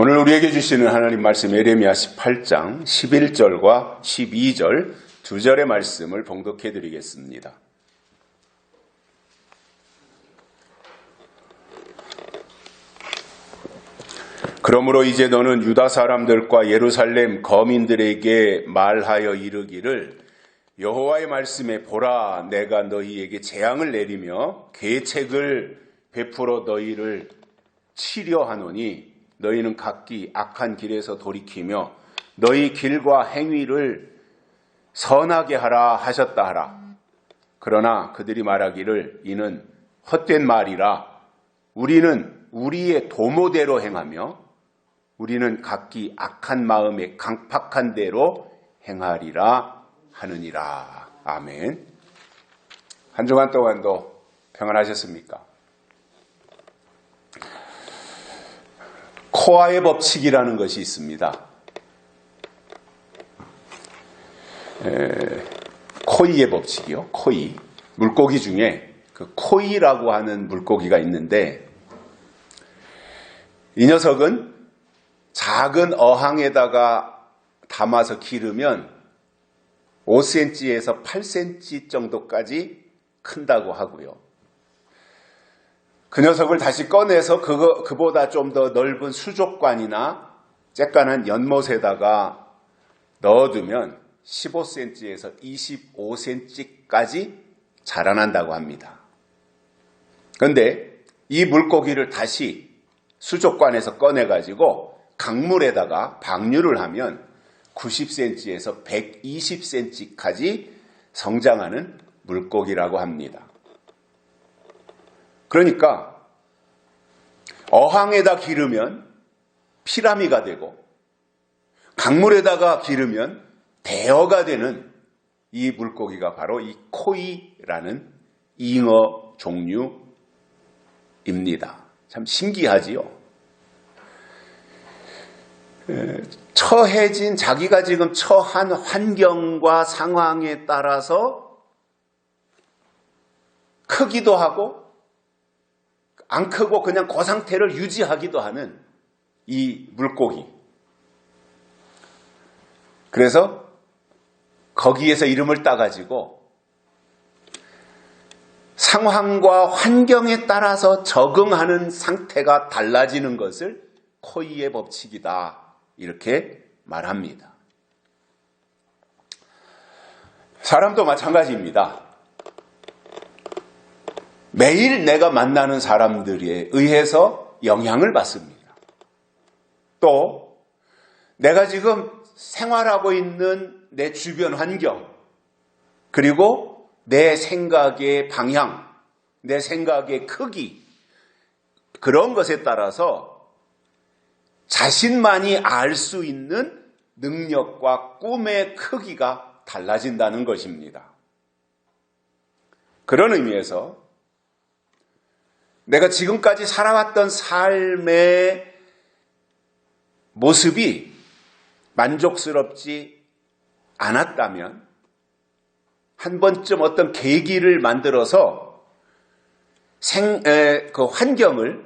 오늘 우리에게 주시는 하나님 말씀 예레미야 18장 11절과 12절 두 절의 말씀을 봉독해 드리겠습니다. 그러므로 이제 너는 유다 사람들과 예루살렘 거민들에게 말하여 이르기를 여호와의 말씀에 보라, 내가 너희에게 재앙을 내리며 계책을 베풀어 너희를 치려 하노니 너희는 각기 악한 길에서 돌이키며 너희 길과 행위를 선하게 하라 하셨다 하라. 그러나 그들이 말하기를 이는 헛된 말이라. 우리는 우리의 도모대로 행하며 우리는 각기 악한 마음에 강팍한 대로 행하리라 하느니라. 아멘. 한 주간 동안도 평안하셨습니까? 코아의 법칙이라는 것이 있습니다. 코이의 법칙이요. 코이. 물고기 중에 그 코이라고 하는 물고기가 있는데 이 녀석은 작은 어항에다가 담아서 기르면 5cm에서 8cm 정도까지 큰다고 하고요. 그 녀석을 다시 꺼내서 그보다 좀 더 넓은 수족관이나 쬐깐한 연못에다가 넣어두면 15cm에서 25cm까지 자라난다고 합니다. 그런데 이 물고기를 다시 수족관에서 꺼내가지고 강물에다가 방류를 하면 90cm에서 120cm까지 성장하는 물고기라고 합니다. 그러니까 어항에다 기르면 피라미가 되고 강물에다가 기르면 대어가 되는 이 물고기가 바로 이 코이라는 잉어 종류입니다. 참 신기하지요. 처해진 자기가 지금 처한 환경과 상황에 따라서 크기도 하고 안 크고 그냥 그 상태를 유지하기도 하는 이 물고기. 그래서 거기에서 이름을 따가지고 상황과 환경에 따라서 적응하는 상태가 달라지는 것을 코이의 법칙이다. 이렇게 말합니다. 사람도 마찬가지입니다. 매일 내가 만나는 사람들에 의해서 영향을 받습니다. 또 내가 지금 생활하고 있는 내 주변 환경, 그리고 내 생각의 방향, 내 생각의 크기, 그런 것에 따라서 자신만이 알 수 있는 능력과 꿈의 크기가 달라진다는 것입니다. 그런 의미에서 내가 지금까지 살아왔던 삶의 모습이 만족스럽지 않았다면 한 번쯤 어떤 계기를 만들어서 그 환경을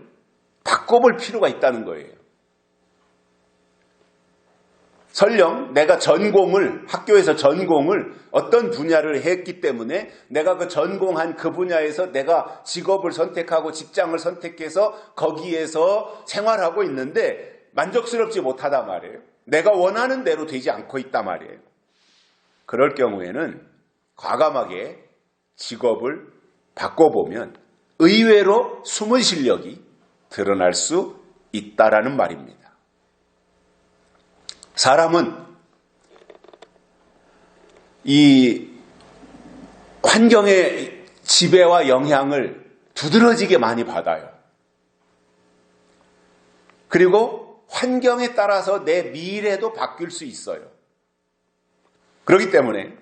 바꿔볼 필요가 있다는 거예요. 설령 내가 학교에서 전공을 어떤 분야를 했기 때문에 내가 그 전공한 그 분야에서 내가 직업을 선택하고 직장을 선택해서 거기에서 생활하고 있는데 만족스럽지 못하단 말이에요. 내가 원하는 대로 되지 않고 있단 말이에요. 그럴 경우에는 과감하게 직업을 바꿔보면 의외로 숨은 실력이 드러날 수 있다라는 말입니다. 사람은 이 환경의 지배와 영향을 두드러지게 많이 받아요. 그리고 환경에 따라서 내 미래도 바뀔 수 있어요. 그렇기 때문에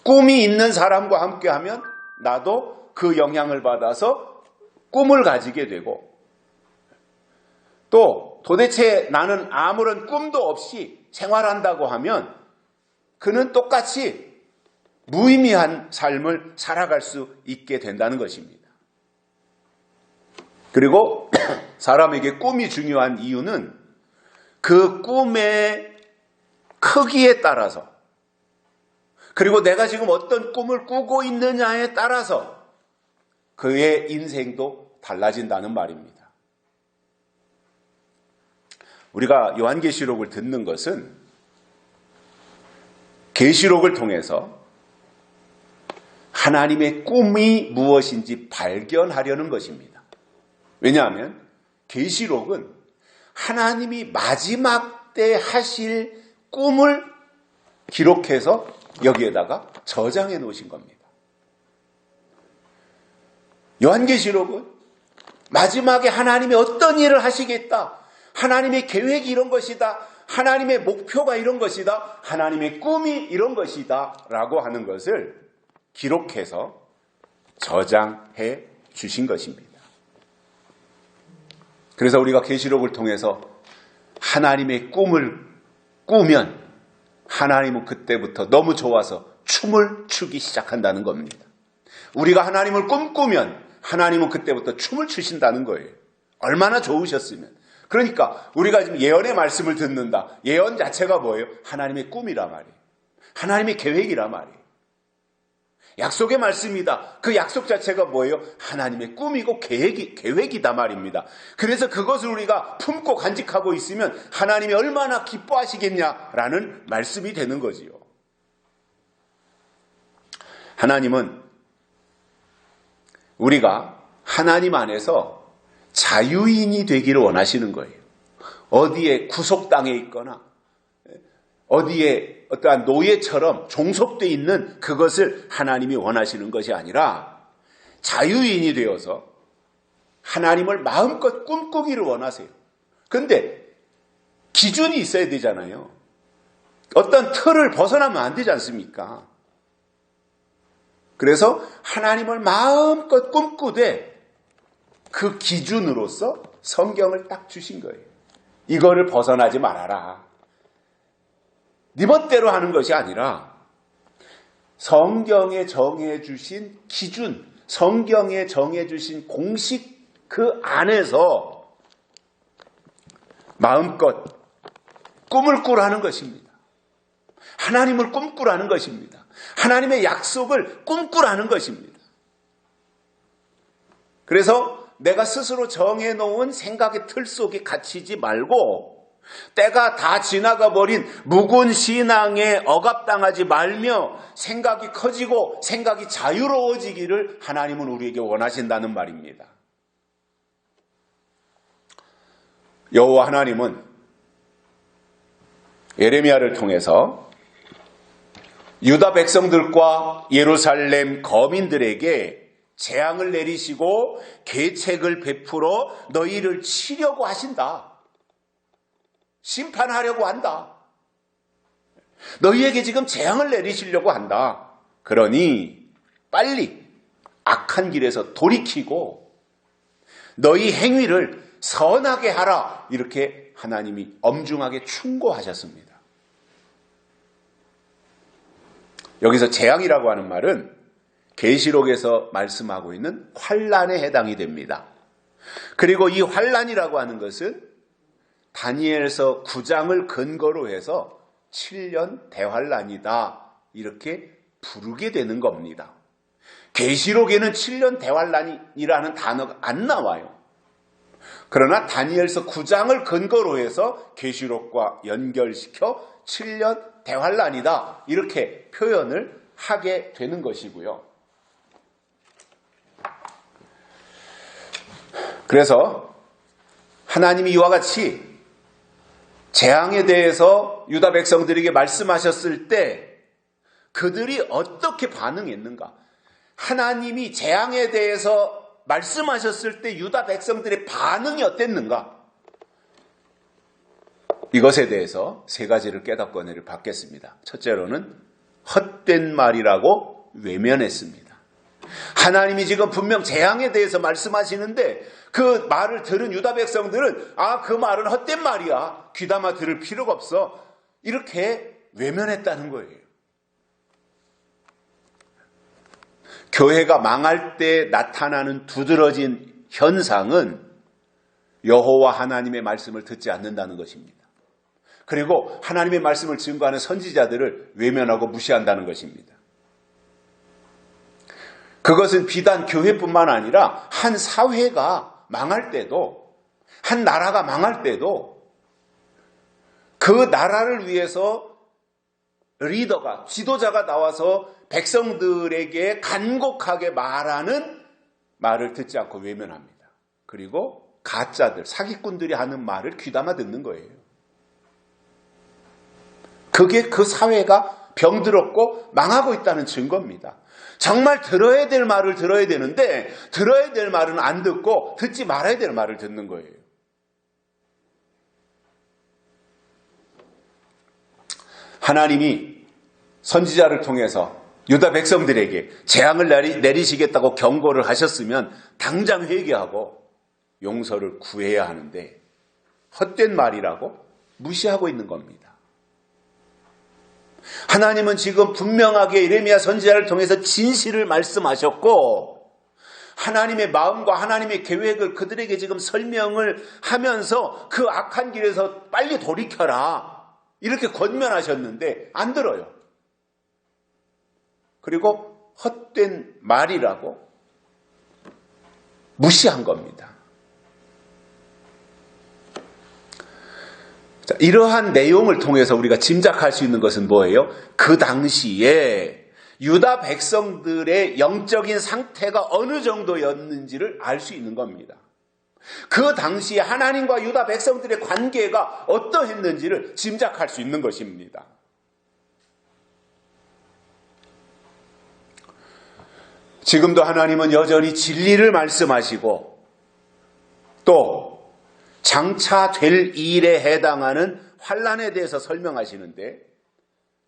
꿈이 있는 사람과 함께하면 나도 그 영향을 받아서 꿈을 가지게 되고, 또 도대체 나는 아무런 꿈도 없이 생활한다고 하면 그는 똑같이 무의미한 삶을 살아갈 수 있게 된다는 것입니다. 그리고 사람에게 꿈이 중요한 이유는 그 꿈의 크기에 따라서, 그리고 내가 지금 어떤 꿈을 꾸고 있느냐에 따라서 그의 인생도 달라진다는 말입니다. 우리가 요한계시록을 듣는 것은 계시록을 통해서 하나님의 꿈이 무엇인지 발견하려는 것입니다. 왜냐하면 계시록은 하나님이 마지막 때 하실 꿈을 기록해서 여기에다가 저장해 놓으신 겁니다. 요한계시록은 마지막에 하나님이 어떤 일을 하시겠다, 하나님의 계획이 이런 것이다, 하나님의 목표가 이런 것이다, 하나님의 꿈이 이런 것이다 라고 하는 것을 기록해서 저장해 주신 것입니다. 그래서 우리가 계시록을 통해서 하나님의 꿈을 꾸면 하나님은 그때부터 너무 좋아서 춤을 추기 시작한다는 겁니다. 우리가 하나님을 꿈꾸면 하나님은 그때부터 춤을 추신다는 거예요. 얼마나 좋으셨으면. 그러니까 우리가 지금 예언의 말씀을 듣는다. 예언 자체가 뭐예요? 하나님의 꿈이라 말이에요. 하나님의 계획이라 말이에요. 약속의 말씀이다. 그 약속 자체가 뭐예요? 하나님의 꿈이고 계획이다 말입니다. 그래서 그것을 우리가 품고 간직하고 있으면 하나님이 얼마나 기뻐하시겠냐라는 말씀이 되는 거지요. 하나님은 우리가 하나님 안에서 자유인이 되기를 원하시는 거예요. 어디에 구속당해 있거나 어디에 어떠한 노예처럼 종속되어 있는 그것을 하나님이 원하시는 것이 아니라 자유인이 되어서 하나님을 마음껏 꿈꾸기를 원하세요. 그런데 기준이 있어야 되잖아요. 어떤 틀을 벗어나면 안 되지 않습니까? 그래서 하나님을 마음껏 꿈꾸되 그 기준으로서 성경을 딱 주신 거예요. 이거를 벗어나지 말아라. 네 멋대로 하는 것이 아니라 성경에 정해주신 기준, 성경에 정해주신 공식 그 안에서 마음껏 꿈을 꾸라는 것입니다. 하나님을 꿈꾸라는 것입니다. 하나님의 약속을 꿈꾸라는 것입니다. 그래서 내가 스스로 정해놓은 생각의 틀 속에 갇히지 말고 때가 다 지나가 버린 묵은 신앙에 억압당하지 말며 생각이 커지고 생각이 자유로워지기를 하나님은 우리에게 원하신다는 말입니다. 여호와 하나님은 예레미야를 통해서 유다 백성들과 예루살렘 거민들에게 재앙을 내리시고 계책을 베풀어 너희를 치려고 하신다. 심판하려고 한다. 너희에게 지금 재앙을 내리시려고 한다. 그러니 빨리 악한 길에서 돌이키고 너희 행위를 선하게 하라. 이렇게 하나님이 엄중하게 충고하셨습니다. 여기서 재앙이라고 하는 말은 계시록에서 말씀하고 있는 환난에 해당이 됩니다. 그리고 이 환난이라고 하는 것은 다니엘서 9장을 근거로 해서 7년 대환란이다 이렇게 부르게 되는 겁니다. 계시록에는 7년 대환란이라는 단어가 안 나와요. 그러나 다니엘서 9장을 근거로 해서 계시록과 연결시켜 7년 대환란이다 이렇게 표현을 하게 되는 것이고요. 그래서 하나님이 이와 같이 재앙에 대해서 유다 백성들에게 말씀하셨을 때 그들이 어떻게 반응했는가? 하나님이 재앙에 대해서 말씀하셨을 때 유다 백성들의 반응이 어땠는가? 이것에 대해서 세 가지를 깨닫고 은혜를 받겠습니다. 첫째로는 헛된 말이라고 외면했습니다. 하나님이 지금 분명 재앙에 대해서 말씀하시는데 그 말을 들은 유다 백성들은 그 말은 헛된 말이야. 귀담아 들을 필요가 없어. 이렇게 외면했다는 거예요. 교회가 망할 때 나타나는 두드러진 현상은 여호와 하나님의 말씀을 듣지 않는다는 것입니다. 그리고 하나님의 말씀을 증거하는 선지자들을 외면하고 무시한다는 것입니다. 그것은 비단 교회뿐만 아니라 한 사회가 망할 때도, 한 나라가 망할 때도 그 나라를 위해서 리더가, 지도자가 나와서 백성들에게 간곡하게 말하는 말을 듣지 않고 외면합니다. 그리고 가짜들, 사기꾼들이 하는 말을 귀담아 듣는 거예요. 그게 그 사회가 병들었고 망하고 있다는 증거입니다. 정말 들어야 될 말을 들어야 되는데 들어야 될 말은 안 듣고 듣지 말아야 될 말을 듣는 거예요. 하나님이 선지자를 통해서 유다 백성들에게 재앙을 내리시겠다고 경고를 하셨으면 당장 회개하고 용서를 구해야 하는데 헛된 말이라고 무시하고 있는 겁니다. 하나님은 지금 분명하게 예레미야 선지자를 통해서 진실을 말씀하셨고 하나님의 마음과 하나님의 계획을 그들에게 지금 설명을 하면서 그 악한 길에서 빨리 돌이켜라 이렇게 권면하셨는데 안 들어요. 그리고 헛된 말이라고 무시한 겁니다. 자, 이러한 내용을 통해서 우리가 짐작할 수 있는 것은 뭐예요? 그 당시에 유다 백성들의 영적인 상태가 어느 정도였는지를 알 수 있는 겁니다. 그 당시에 하나님과 유다 백성들의 관계가 어떠했는지를 짐작할 수 있는 것입니다. 지금도 하나님은 여전히 진리를 말씀하시고 또 장차 될 일에 해당하는 환난에 대해서 설명하시는데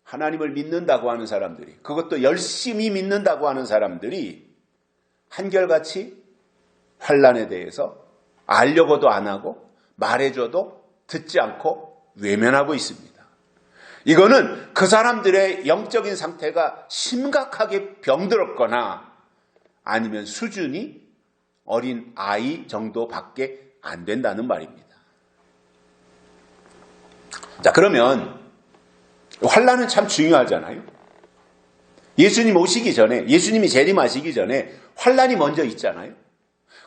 하나님을 믿는다고 하는 사람들이, 그것도 열심히 믿는다고 하는 사람들이 한결같이 환난에 대해서 알려고도 안 하고 말해줘도 듣지 않고 외면하고 있습니다. 이거는 그 사람들의 영적인 상태가 심각하게 병들었거나 아니면 수준이 어린 아이 정도밖에 안 된다는 말입니다. 자, 그러면 환난은 참 중요하잖아요. 예수님 오시기 전에, 예수님이 재림하시기 전에 환난이 먼저 있잖아요.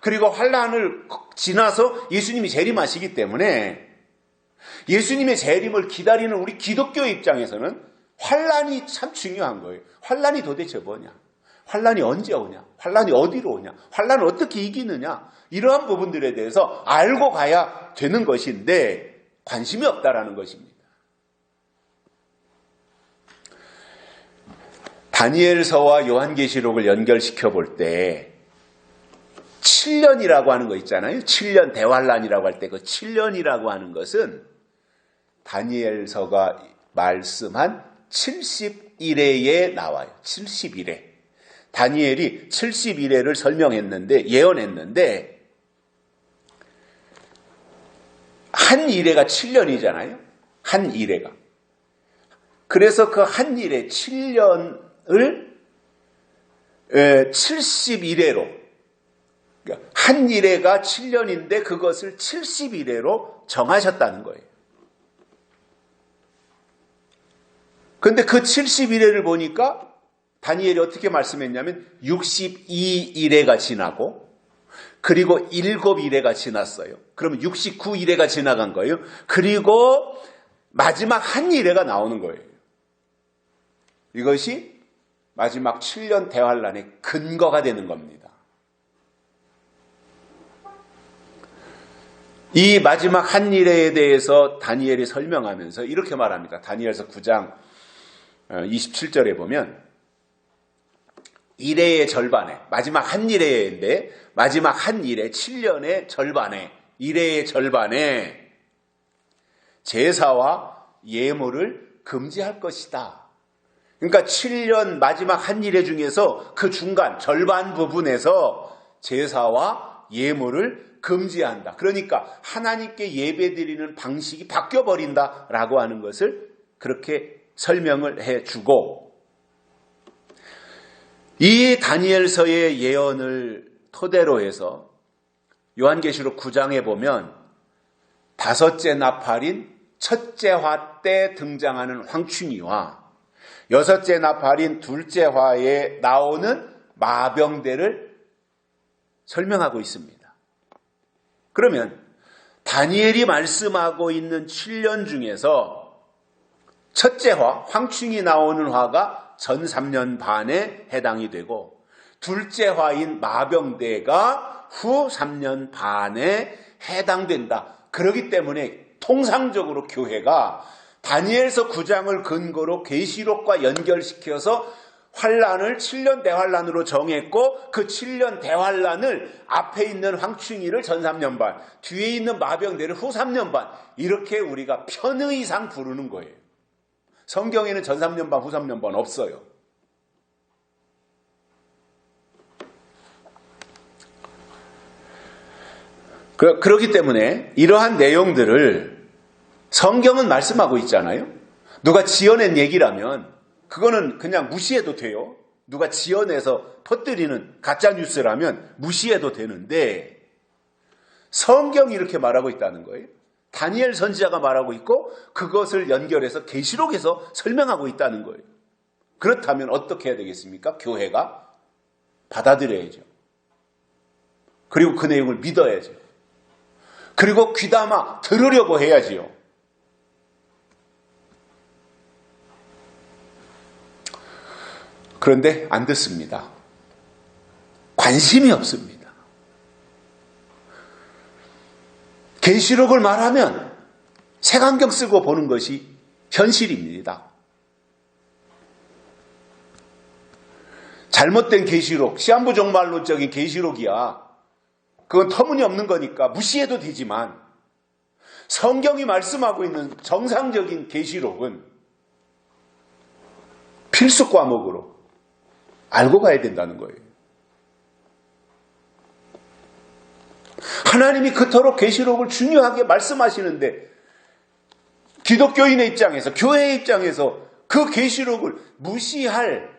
그리고 환난을 지나서 예수님이 재림하시기 때문에 예수님의 재림을 기다리는 우리 기독교 입장에서는 환난이 참 중요한 거예요. 환난이 도대체 뭐냐? 환난이 언제 오냐? 환난이 어디로 오냐? 환난을 어떻게 이기느냐? 이러한 부분들에 대해서 알고 가야 되는 것인데 관심이 없다라는 것입니다. 다니엘서와 요한계시록을 연결시켜 볼 때 7년이라고 하는 거 있잖아요. 7년 대환란이라고 할 때 그 7년이라고 하는 것은 다니엘서가 말씀한 70일에 나와요. 70일에. 다니엘이 70일에를 설명했는데, 예언했는데, 한 일회가 7년이잖아요. 한 일회가. 그래서 그 한 일회 7년을 70일회로, 한 일회가 7년인데 그것을 70일회로 정하셨다는 거예요. 그런데 그 70일회를 보니까 다니엘이 어떻게 말씀했냐면 62일회가 지나고 그리고 7일회가 지났어요. 그러면 69일회가 지나간 거예요. 그리고 마지막 한 일회가 나오는 거예요. 이것이 마지막 7년 대환란의 근거가 되는 겁니다. 이 마지막 한 일회에 대해서 다니엘이 설명하면서 이렇게 말합니다. 다니엘서 9장 27절에 보면 일회의 절반에, 마지막 한 일회인데 마지막 한 일회 7년의 절반에, 일회의 절반에 제사와 예물을 금지할 것이다. 그러니까 7년 마지막 한 일회 중에서 그 중간 절반 부분에서 제사와 예물을 금지한다. 그러니까 하나님께 예배드리는 방식이 바뀌어버린다라고 하는 것을 그렇게 설명을 해주고, 이 다니엘서의 예언을 토대로 해서 요한계시록 9장에 보면 다섯째 나팔인 첫째 화 때 등장하는 황충이와 여섯째 나팔인 둘째 화에 나오는 마병대를 설명하고 있습니다. 그러면 다니엘이 말씀하고 있는 7년 중에서 첫째 화, 황충이 나오는 화가 전 3년 반에 해당이 되고 둘째 화인 마병대가 후 3년 반에 해당된다. 그렇기 때문에 통상적으로 교회가 다니엘서 9장을 근거로 계시록과 연결시켜서 환란을 7년 대환란으로 정했고 그 7년 대환란을 앞에 있는 황충이를 전 3년 반, 뒤에 있는 마병대를 후 3년 반 이렇게 우리가 편의상 부르는 거예요. 성경에는 전 3년 반, 후 3년 반 없어요. 그렇기 때문에 이러한 내용들을 성경은 말씀하고 있잖아요. 누가 지어낸 얘기라면 그거는 그냥 무시해도 돼요. 누가 지어내서 퍼뜨리는 가짜뉴스라면 무시해도 되는데 성경이 이렇게 말하고 있다는 거예요. 다니엘 선지자가 말하고 있고 그것을 연결해서 계시록에서 설명하고 있다는 거예요. 그렇다면 어떻게 해야 되겠습니까? 교회가 받아들여야죠. 그리고 그 내용을 믿어야죠. 그리고 귀담아 들으려고 해야지요. 그런데 안 듣습니다. 관심이 없습니다. 계시록을 말하면 색안경 쓰고 보는 것이 현실입니다. 잘못된 계시록, 시한부 종말론적인 계시록이야. 그건 터무니없는 거니까 무시해도 되지만 성경이 말씀하고 있는 정상적인 계시록은 필수 과목으로 알고 가야 된다는 거예요. 하나님이 그토록 계시록을 중요하게 말씀하시는데 기독교인의 입장에서, 교회의 입장에서 그 계시록을 무시할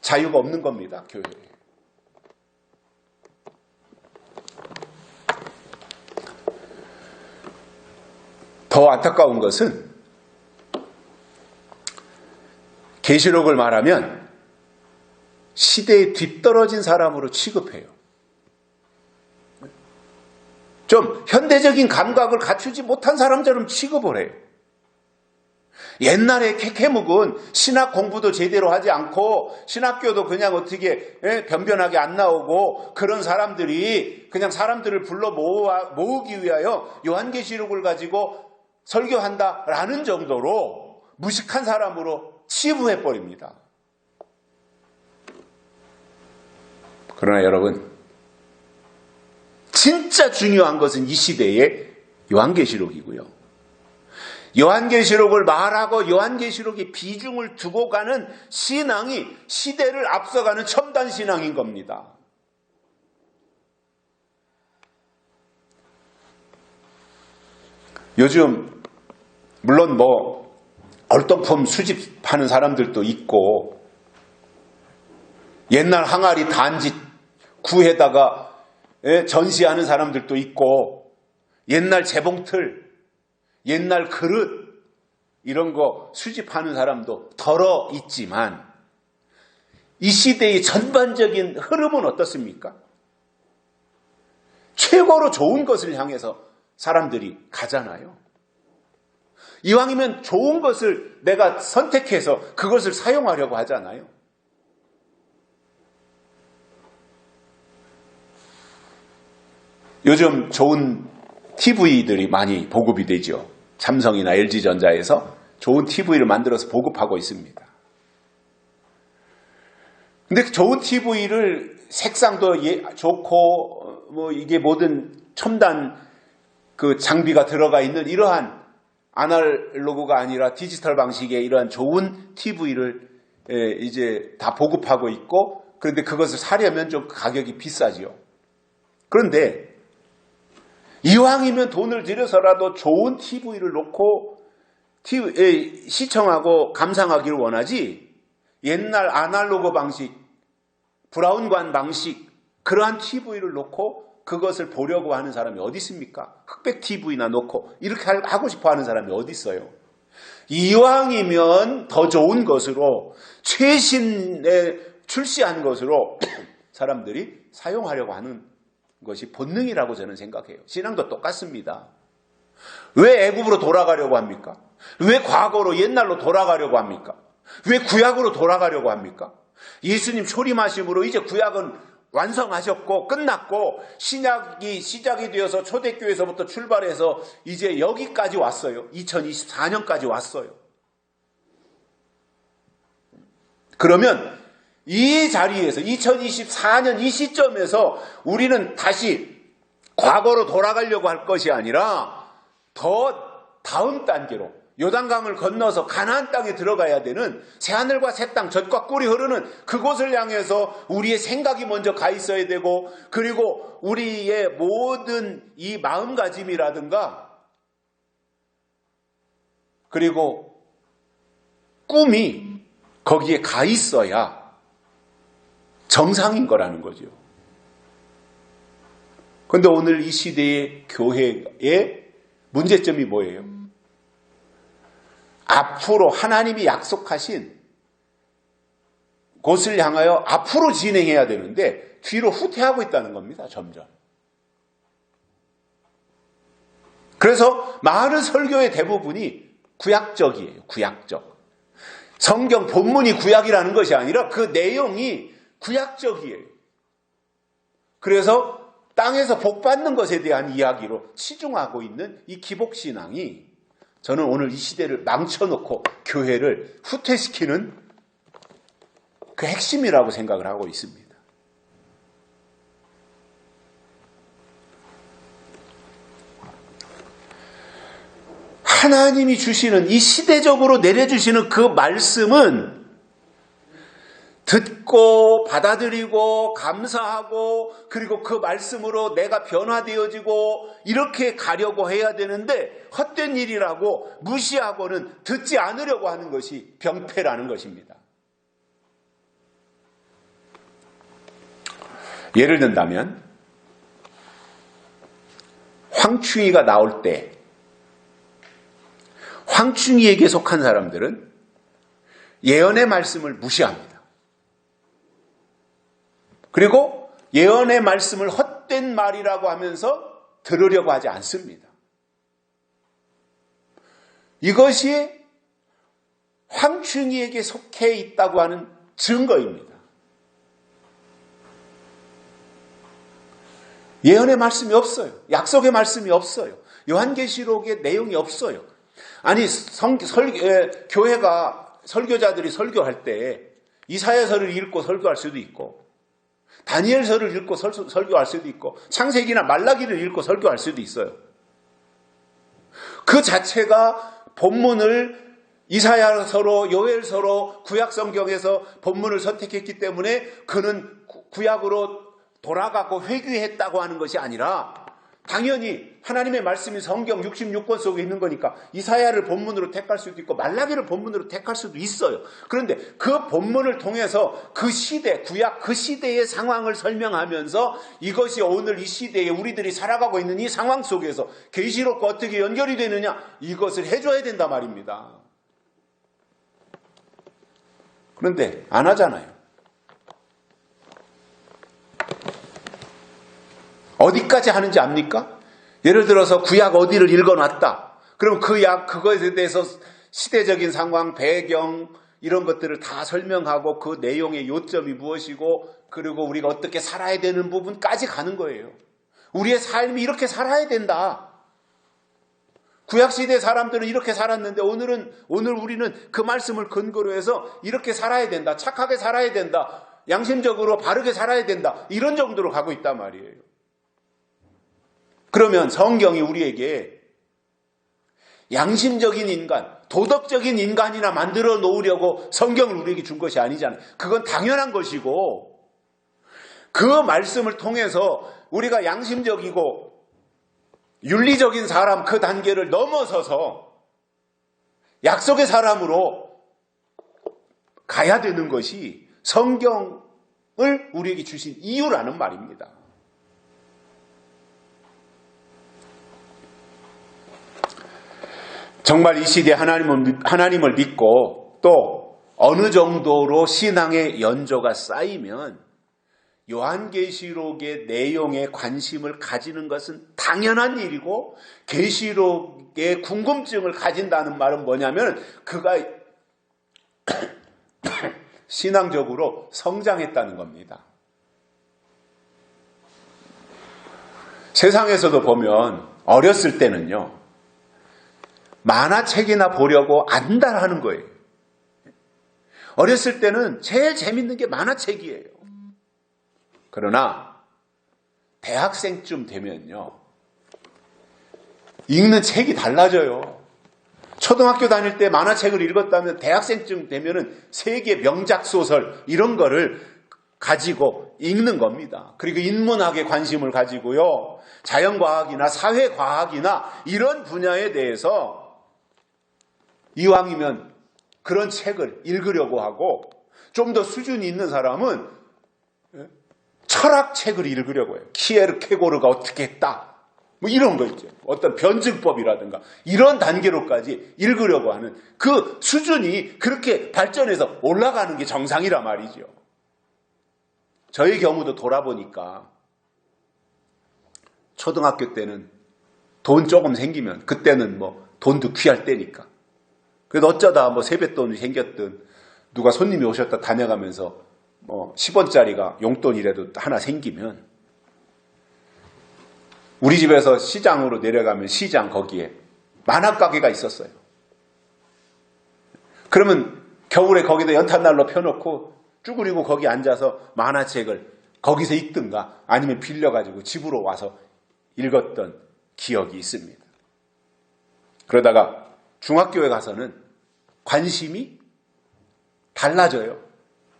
자유가 없는 겁니다. 교회에. 더 안타까운 것은 계시록을 말하면 시대에 뒤떨어진 사람으로 취급해요. 좀 현대적인 감각을 갖추지 못한 사람처럼 취급을 해요. 옛날에 캐캐묵은 신학 공부도 제대로 하지 않고 신학교도 그냥 어떻게 변변하게 안 나오고 그런 사람들이 그냥 사람들을 불러 모으기 위하여 요한계시록을 가지고 설교한다라는 정도로 무식한 사람으로 치부해버립니다. 그러나 여러분, 진짜 중요한 것은 이 시대의 요한계시록이고요. 요한계시록을 말하고 요한계시록에 비중을 두고 가는 신앙이 시대를 앞서가는 첨단 신앙인 겁니다. 요즘 물론 얼떡품 수집하는 사람들도 있고 옛날 항아리 단지 구해다가 전시하는 사람들도 있고 옛날 재봉틀, 옛날 그릇 이런 거 수집하는 사람도 덜어 있지만 이 시대의 전반적인 흐름은 어떻습니까? 최고로 좋은 것을 향해서 사람들이 가잖아요. 이왕이면 좋은 것을 내가 선택해서 그것을 사용하려고 하잖아요. 요즘 좋은 TV들이 많이 보급이 되죠. 삼성이나 LG전자에서 좋은 TV를 만들어서 보급하고 있습니다. 근데 좋은 TV를 색상도 좋고 이게 모든 첨단 그 장비가 들어가 있는 이러한 아날로그가 아니라 디지털 방식의 이러한 좋은 TV를 이제 다 보급하고 있고 그런데 그것을 사려면 좀 가격이 비싸지요. 그런데 이왕이면 돈을 들여서라도 좋은 TV를 놓고 시청하고 감상하기를 원하지 옛날 아날로그 방식, 브라운관 방식 그러한 TV를 놓고 그것을 보려고 하는 사람이 어디 있습니까? 흑백 TV나 놓고 이렇게 하고 싶어 하는 사람이 어디 있어요? 이왕이면 더 좋은 것으로 최신에 출시한 것으로 사람들이 사용하려고 하는 것이 본능이라고 저는 생각해요. 신앙도 똑같습니다. 왜 애굽으로 돌아가려고 합니까? 왜 과거로 옛날로 돌아가려고 합니까? 왜 구약으로 돌아가려고 합니까? 예수님 초림하심으로 이제 구약은 완성하셨고 끝났고 신약이 시작이 되어서 초대교회에서부터 출발해서 이제 여기까지 왔어요. 2024년까지 왔어요. 그러면 이 자리에서 2024년 이 시점에서 우리는 다시 과거로 돌아가려고 할 것이 아니라 더 다음 단계로 요단강을 건너서 가나안 땅에 들어가야 되는 새하늘과 새 땅, 젖과 꿀이 흐르는 그곳을 향해서 우리의 생각이 먼저 가 있어야 되고, 그리고 우리의 모든 이 마음가짐이라든가 그리고 꿈이 거기에 가 있어야 정상인 거라는 거죠. 그런데 오늘 이 시대의 교회의 문제점이 뭐예요? 앞으로 하나님이 약속하신 곳을 향하여 앞으로 진행해야 되는데 뒤로 후퇴하고 있다는 겁니다. 점점. 그래서 많은 설교의 대부분이 구약적이에요. 구약적. 성경 본문이 구약이라는 것이 아니라 그 내용이 구약적이에요. 그래서 땅에서 복받는 것에 대한 이야기로 치중하고 있는 이 기복신앙이 저는 오늘 이 시대를 망쳐놓고 교회를 후퇴시키는 그 핵심이라고 생각을 하고 있습니다. 하나님이 주시는 이 시대적으로 내려주시는 그 말씀은 듣고 받아들이고 감사하고 그리고 그 말씀으로 내가 변화되어지고 이렇게 가려고 해야 되는데 헛된 일이라고 무시하고는 듣지 않으려고 하는 것이 병폐라는 것입니다. 예를 든다면 황충이가 나올 때 황충이에게 속한 사람들은 예언의 말씀을 무시합니다. 그리고 예언의 말씀을 헛된 말이라고 하면서 들으려고 하지 않습니다. 이것이 황충이에게 속해 있다고 하는 증거입니다. 예언의 말씀이 없어요. 약속의 말씀이 없어요. 요한계시록의 내용이 없어요. 아니 교회가 설교자들이 설교할 때 이사야서를 읽고 설교할 수도 있고 다니엘서를 읽고 설교할 수도 있고 창세기나 말라기를 읽고 설교할 수도 있어요. 그 자체가 본문을 이사야서로 요엘서로 구약성경에서 본문을 선택했기 때문에 그는 구약으로 돌아가고 회귀했다고 하는 것이 아니라 당연히 하나님의 말씀이 성경 66권 속에 있는 거니까 이사야를 본문으로 택할 수도 있고 말라기를 본문으로 택할 수도 있어요. 그런데 그 본문을 통해서 그 시대, 구약 그 시대의 상황을 설명하면서 이것이 오늘 이 시대에 우리들이 살아가고 있는 이 상황 속에서 계시록과 어떻게 연결이 되느냐 이것을 해줘야 된단 말입니다. 그런데 안 하잖아요. 어디까지 하는지 압니까? 예를 들어서 구약 어디를 읽어놨다. 그럼 그것에 대해서 시대적인 상황, 배경 이런 것들을 다 설명하고 그 내용의 요점이 무엇이고 그리고 우리가 어떻게 살아야 되는 부분까지 가는 거예요. 우리의 삶이 이렇게 살아야 된다. 구약시대 사람들은 이렇게 살았는데 오늘 우리는 그 말씀을 근거로 해서 이렇게 살아야 된다. 착하게 살아야 된다. 양심적으로 바르게 살아야 된다. 이런 정도로 가고 있단 말이에요. 그러면 성경이 우리에게 양심적인 인간, 도덕적인 인간이나 만들어 놓으려고 성경을 우리에게 준 것이 아니잖아요. 그건 당연한 것이고 그 말씀을 통해서 우리가 양심적이고 윤리적인 사람 그 단계를 넘어서서 약속의 사람으로 가야 되는 것이 성경의 우리에게 주신 이유라는 말입니다. 정말 이 시대에 하나님을 믿고 또 어느 정도로 신앙의 연조가 쌓이면 요한계시록의 내용에 관심을 가지는 것은 당연한 일이고, 계시록에 궁금증을 가진다는 말은 뭐냐면 그가 신앙적으로 성장했다는 겁니다. 세상에서도 보면 어렸을 때는요, 만화책이나 보려고 안달하는 거예요. 어렸을 때는 제일 재밌는 게 만화책이에요. 그러나 대학생쯤 되면요, 읽는 책이 달라져요. 초등학교 다닐 때 만화책을 읽었다면 대학생쯤 되면은 세계 명작 소설 이런 거를 가지고 읽는 겁니다. 그리고 인문학에 관심을 가지고요, 자연과학이나 사회과학이나 이런 분야에 대해서 이왕이면 그런 책을 읽으려고 하고, 좀 더 수준이 있는 사람은 철학책을 읽으려고 해요. 키에르케고르가 어떻게 했다, 뭐 이런 거 있죠. 어떤 변증법이라든가 이런 단계로까지 읽으려고 하는 그 수준이 그렇게 발전해서 올라가는 게 정상이란 말이죠. 저의 경우도 돌아보니까 초등학교 때는 돈 조금 생기면, 그때는 뭐 돈도 귀할 때니까, 그래도 어쩌다 뭐 세뱃돈이 생겼든 누가 손님이 오셨다 다녀가면서 뭐 10원짜리가 용돈이라도 하나 생기면, 우리 집에서 시장으로 내려가면 시장 거기에 만화가게가 있었어요. 그러면 겨울에 거기다 연탄난로 펴놓고 쭈그리고 거기 앉아서 만화책을 거기서 읽든가 아니면 빌려가지고 집으로 와서 읽었던 기억이 있습니다. 그러다가 중학교에 가서는 관심이 달라져요.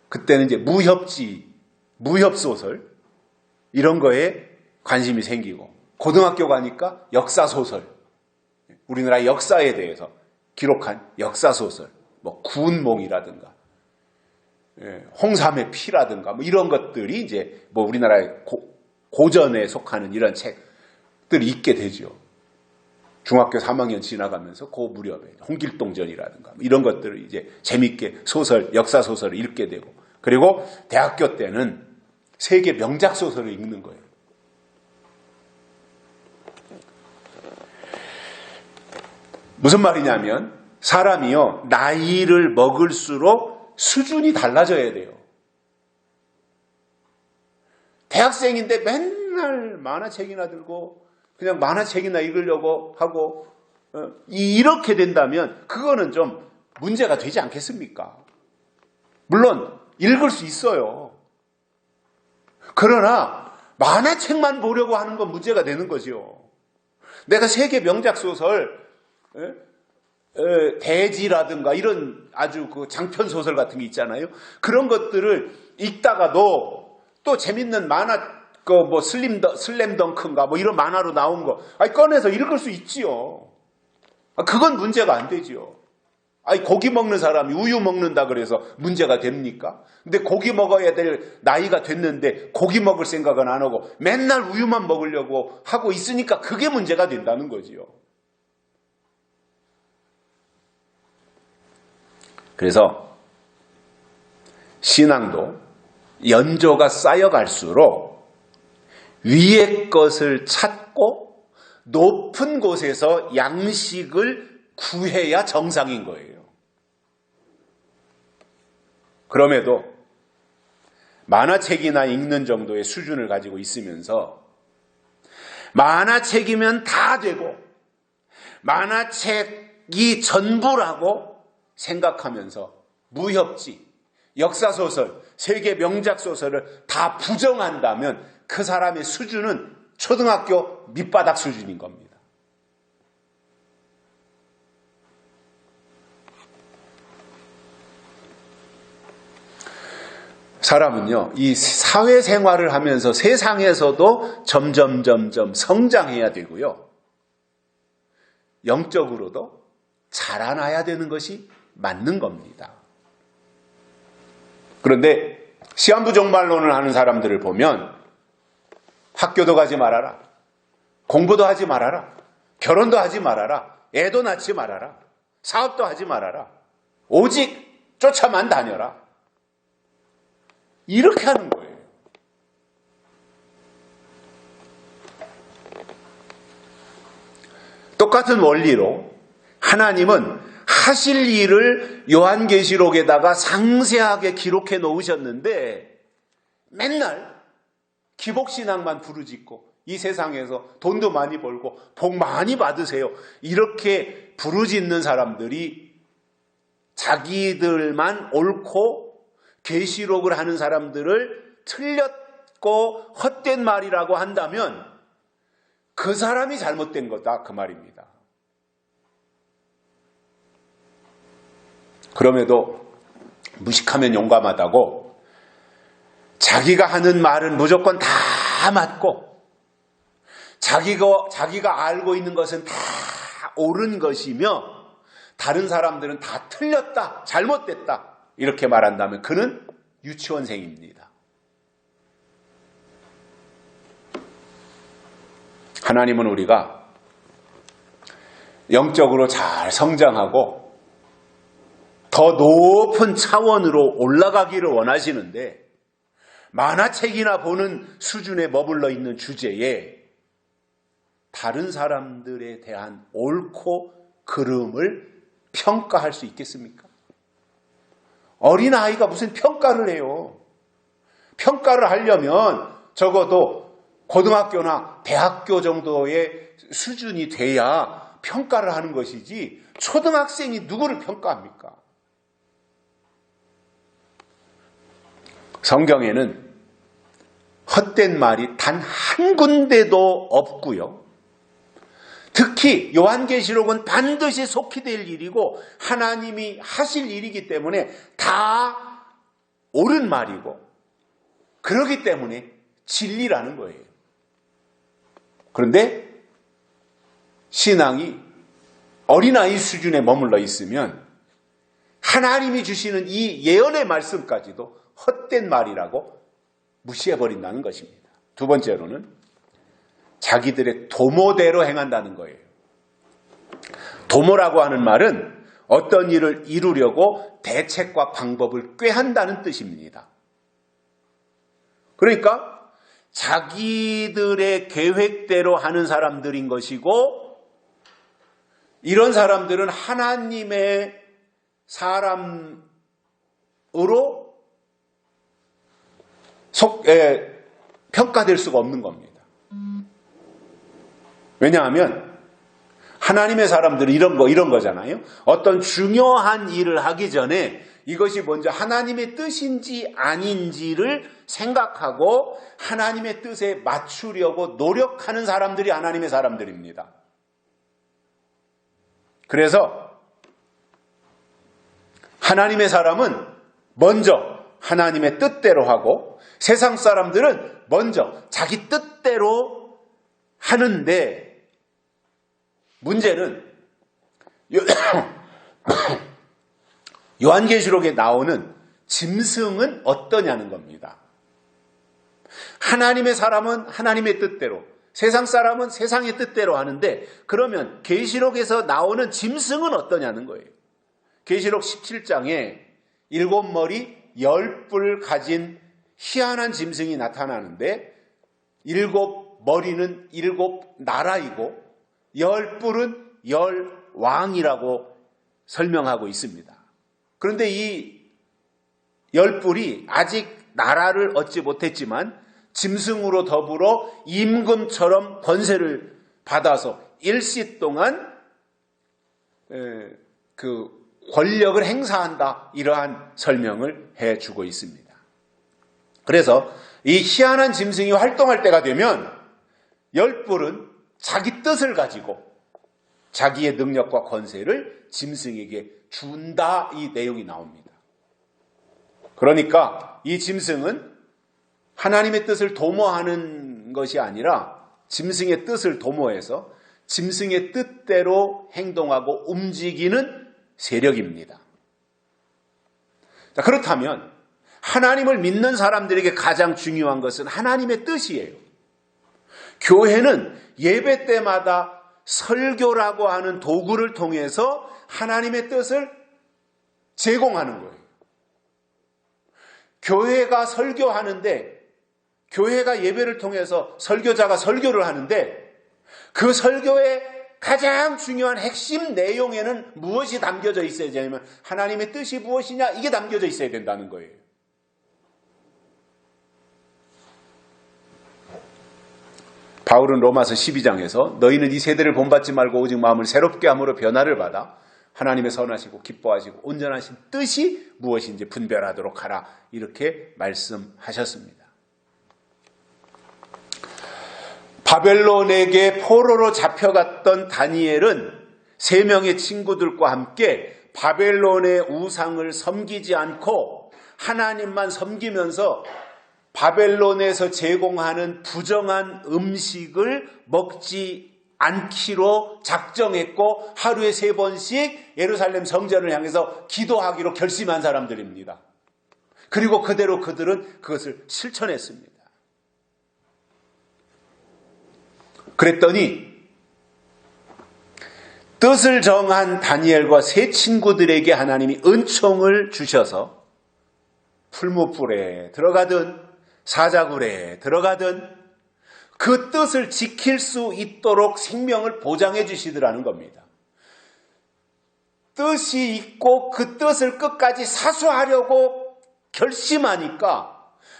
그때는 이제 무협지, 무협소설 이런 거에 관심이 생기고, 고등학교 가니까 역사소설, 우리나라 역사에 대해서 기록한 역사소설, 뭐 구운몽이라든가 홍삼의 피라든가 뭐 이런 것들이 이제 뭐 우리나라의 고전에 속하는 이런 책들을 읽게 되죠. 중학교 3학년 지나가면서 그 무렵에 홍길동전이라든가 이런 것들을 이제 재밌게 소설, 역사소설을 읽게 되고, 그리고 대학교 때는 세계 명작 소설을 읽는 거예요. 무슨 말이냐면 사람이요, 나이를 먹을수록 수준이 달라져야 돼요. 대학생인데 맨날 만화책이나 들고 그냥 만화책이나 읽으려고 하고 이렇게 된다면 그거는 좀 문제가 되지 않겠습니까? 물론 읽을 수 있어요. 그러나 만화책만 보려고 하는 건 문제가 되는 거죠. 내가 세계 명작 소설, 대지라든가 이런 아주 그 장편 소설 같은 게 있잖아요. 그런 것들을 읽다가도 또 재밌는 만화, 뭐 슬램덩크인가 뭐 이런 만화로 나온 거 꺼내서 읽을 수 있지요. 그건 문제가 안 되지요. 고기 먹는 사람이 우유 먹는다 그래서 문제가 됩니까? 근데 고기 먹어야 될 나이가 됐는데 고기 먹을 생각은 안 하고 맨날 우유만 먹으려고 하고 있으니까 그게 문제가 된다는 거지요. 그래서 신앙도 연조가 쌓여갈수록 위의 것을 찾고 높은 곳에서 양식을 구해야 정상인 거예요. 그럼에도 만화책이나 읽는 정도의 수준을 가지고 있으면서 만화책이면 다 되고 만화책이 전부라고 생각하면서 무협지, 역사소설, 세계 명작소설을 다 부정한다면 그 사람의 수준은 초등학교 밑바닥 수준인 겁니다. 사람은요, 이 사회생활을 하면서 세상에서도 점점 성장해야 되고요. 영적으로도 자라나야 되는 것이 맞는 겁니다. 그런데 시한부 종말론을 하는 사람들을 보면 학교도 가지 말아라, 공부도 하지 말아라, 결혼도 하지 말아라, 애도 낳지 말아라, 사업도 하지 말아라, 오직 쫓아만 다녀라, 이렇게 하는 거예요. 똑같은 원리로 하나님은 하실 일을 요한계시록에다가 상세하게 기록해 놓으셨는데 맨날 기복신앙만 부르짖고 이 세상에서 돈도 많이 벌고 복 많이 받으세요, 이렇게 부르짖는 사람들이 자기들만 옳고 계시록을 하는 사람들을 틀렸고 헛된 말이라고 한다면 그 사람이 잘못된 거다, 그 말입니다. 그럼에도 무식하면 용감하다고 자기가 하는 말은 무조건 다 맞고 자기가 알고 있는 것은 다 옳은 것이며 다른 사람들은 다 틀렸다, 잘못됐다, 이렇게 말한다면 그는 유치원생입니다. 하나님은 우리가 영적으로 잘 성장하고 더 높은 차원으로 올라가기를 원하시는데 만화책이나 보는 수준에 머물러 있는 주제에 다른 사람들에 대한 옳고 그름을 평가할 수 있겠습니까? 어린아이가 무슨 평가를 해요. 평가를 하려면 적어도 고등학교나 대학교 정도의 수준이 돼야 평가를 하는 것이지 초등학생이 누구를 평가합니까? 성경에는 헛된 말이 단 한 군데도 없고요. 특히 요한계시록은 반드시 속히 될 일이고 하나님이 하실 일이기 때문에 다 옳은 말이고 그렇기 때문에 진리라는 거예요. 그런데 신앙이 어린아이 수준에 머물러 있으면 하나님이 주시는 이 예언의 말씀까지도 헛된 말이라고 무시해버린다는 것입니다. 두 번째로는 자기들의 도모대로 행한다는 거예요. 도모라고 하는 말은 어떤 일을 이루려고 대책과 방법을 꾀한다는 뜻입니다. 그러니까 자기들의 계획대로 하는 사람들인 것이고 이런 사람들은 하나님의 사람으로 평가될 수가 없는 겁니다. 왜냐하면 하나님의 사람들은 이런 거잖아요. 어떤 중요한 일을 하기 전에 이것이 먼저 하나님의 뜻인지 아닌지를 생각하고 하나님의 뜻에 맞추려고 노력하는 사람들이 하나님의 사람들입니다. 그래서 하나님의 사람은 먼저 하나님의 뜻대로 하고 세상 사람들은 먼저 자기 뜻대로 하는데 문제는 요한계시록에 나오는 짐승은 어떠냐는 겁니다. 하나님의 사람은 하나님의 뜻대로, 세상 사람은 세상의 뜻대로 하는데 그러면 계시록에서 나오는 짐승은 어떠냐는 거예요. 계시록 17장에 7머리 10뿔 가진 희한한 짐승이 나타나는데 7머리는 7나라이고 10뿔은 10왕이라고 설명하고 있습니다. 그런데 이 10뿔이 아직 나라를 얻지 못했지만 짐승으로 더불어 임금처럼 권세를 받아서 일시 동안 그 권력을 행사한다, 이러한 설명을 해주고 있습니다. 그래서 이 희한한 짐승이 활동할 때가 되면 10뿔은 자기 뜻을 가지고 자기의 능력과 권세를 짐승에게 준다, 이 내용이 나옵니다. 그러니까 이 짐승은 하나님의 뜻을 도모하는 것이 아니라 짐승의 뜻을 도모해서 짐승의 뜻대로 행동하고 움직이는 세력입니다. 자, 그렇다면 하나님을 믿는 사람들에게 가장 중요한 것은 하나님의 뜻이에요. 교회는 예배 때마다 설교라고 하는 도구를 통해서 하나님의 뜻을 제공하는 거예요. 교회가 설교하는데, 교회가 예배를 통해서 설교자가 설교를 하는데, 그 설교의 가장 중요한 핵심 내용에는 무엇이 담겨져 있어야 되냐면 하나님의 뜻이 무엇이냐, 이게 담겨져 있어야 된다는 거예요. 바울은 로마서 12장에서 너희는 이 세대를 본받지 말고 오직 마음을 새롭게 함으로 변화를 받아 하나님의 선하시고 기뻐하시고 온전하신 뜻이 무엇인지 분별하도록 하라, 이렇게 말씀하셨습니다. 바벨론에게 포로로 잡혀갔던 다니엘은 3명의 친구들과 함께 바벨론의 우상을 섬기지 않고 하나님만 섬기면서 바벨론에서 제공하는 부정한 음식을 먹지 않기로 작정했고 하루에 3번씩 예루살렘 성전을 향해서 기도하기로 결심한 사람들입니다. 그리고 그대로 그들은 그것을 실천했습니다. 그랬더니 뜻을 정한 다니엘과 3 친구들에게 하나님이 은총을 주셔서 풀무불에 들어가든 사자굴에 들어가든 그 뜻을 지킬 수 있도록 생명을 보장해 주시더라는 겁니다. 뜻이 있고 그 뜻을 끝까지 사수하려고 결심하니까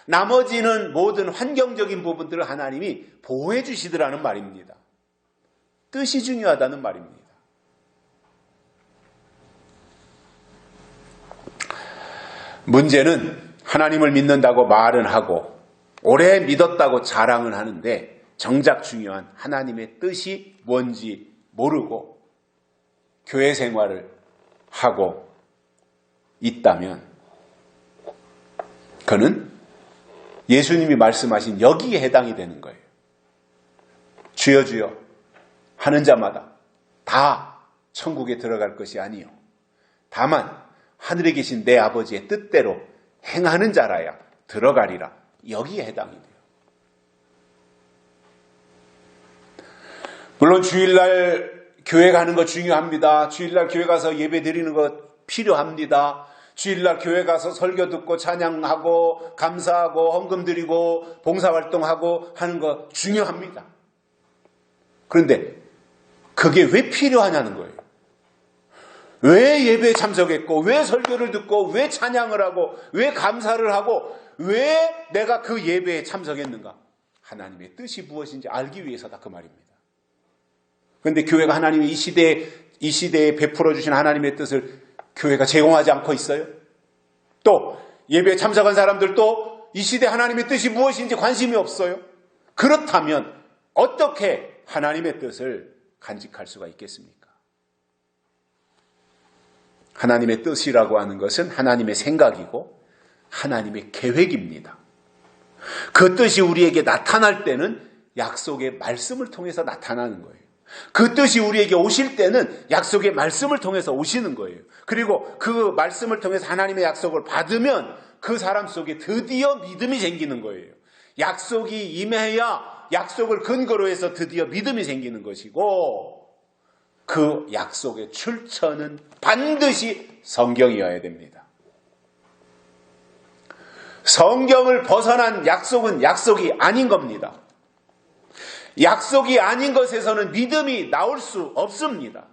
나머지는 모든 환경적인 부분들을 하나님이 보호해 주시더라는 말입니다. 뜻이 중요하다는 말입니다. 문제는 하나님을 믿는다고 말은 하고 오래 믿었다고 자랑은 하는데 정작 중요한 하나님의 뜻이 뭔지 모르고 교회 생활을 하고 있다면 그는 예수님이 말씀하신 여기에 해당이 되는 거예요. 주여 주여 하는 자마다 다 천국에 들어갈 것이 아니요 다만 하늘에 계신 내 아버지의 뜻대로 행하는 자라야 들어가리라. 여기에 해당이 돼요. 물론 주일날 교회 가는 거 중요합니다. 주일날 교회 가서 예배 드리는 거 필요합니다. 주일날 교회 가서 설교 듣고 찬양하고 감사하고 헌금 드리고 봉사활동하고 하는 거 중요합니다. 그런데 그게 왜 필요하냐는 거예요. 왜 예배에 참석했고 왜 설교를 듣고 왜 찬양을 하고 왜 감사를 하고 왜 내가 그 예배에 참석했는가? 하나님의 뜻이 무엇인지 알기 위해서다, 그 말입니다. 그런데 교회가 하나님이 이 시대에 베풀어 주신 하나님의 뜻을 교회가 제공하지 않고 있어요. 또 예배에 참석한 사람들도 이 시대 하나님의 뜻이 무엇인지 관심이 없어요. 그렇다면 어떻게 하나님의 뜻을 간직할 수가 있겠습니까? 하나님의 뜻이라고 하는 것은 하나님의 생각이고 하나님의 계획입니다. 그 뜻이 우리에게 나타날 때는 약속의 말씀을 통해서 나타나는 거예요. 그 뜻이 우리에게 오실 때는 약속의 말씀을 통해서 오시는 거예요. 그리고 그 말씀을 통해서 하나님의 약속을 받으면 그 사람 속에 드디어 믿음이 생기는 거예요. 약속이 임해야 약속을 근거로 해서 드디어 믿음이 생기는 것이고 그 약속의 출처는 반드시 성경이어야 됩니다. 성경을 벗어난 약속은 약속이 아닌 겁니다. 약속이 아닌 것에서는 믿음이 나올 수 없습니다.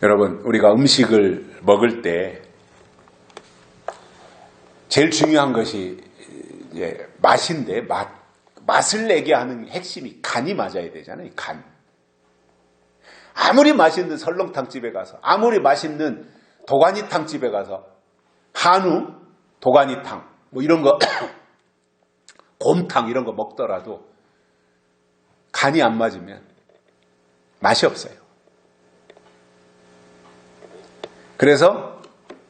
여러분, 우리가 음식을 먹을 때 제일 중요한 것이 맛인데 맛을 내게 하는 핵심이 간이 맞아야 되잖아요. 간. 아무리 맛있는 설렁탕집에 가서 아무리 맛있는 도가니탕집에 가서 한우, 도가니탕 뭐 이런 거 곰탕 이런 거 먹더라도 간이 안 맞으면 맛이 없어요. 그래서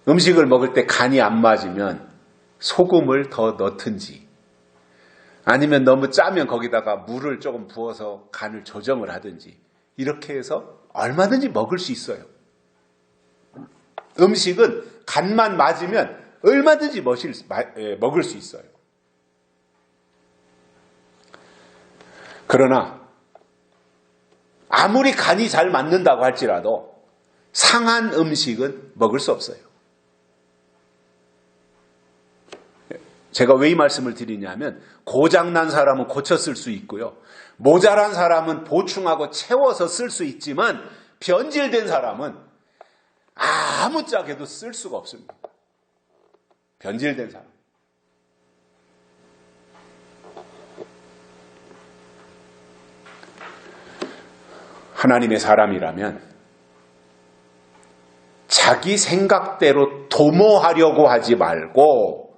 음식을 먹을 때 간이 안 맞으면 소금을 더 넣든지 아니면 너무 짜면 거기다가 물을 조금 부어서 간을 조정을 하든지 이렇게 해서 얼마든지 먹을 수 있어요. 음식은 간만 맞으면 얼마든지 먹을 수 있어요. 그러나 아무리 간이 잘 맞는다고 할지라도 상한 음식은 먹을 수 없어요. 제가 왜 이 말씀을 드리냐면 고장난 사람은 고쳐 쓸 수 있고요. 모자란 사람은 보충하고 채워서 쓸 수 있지만 변질된 사람은 아무짝에도 쓸 수가 없습니다. 변질된 사람. 하나님의 사람이라면 자기 생각대로 도모하려고 하지 말고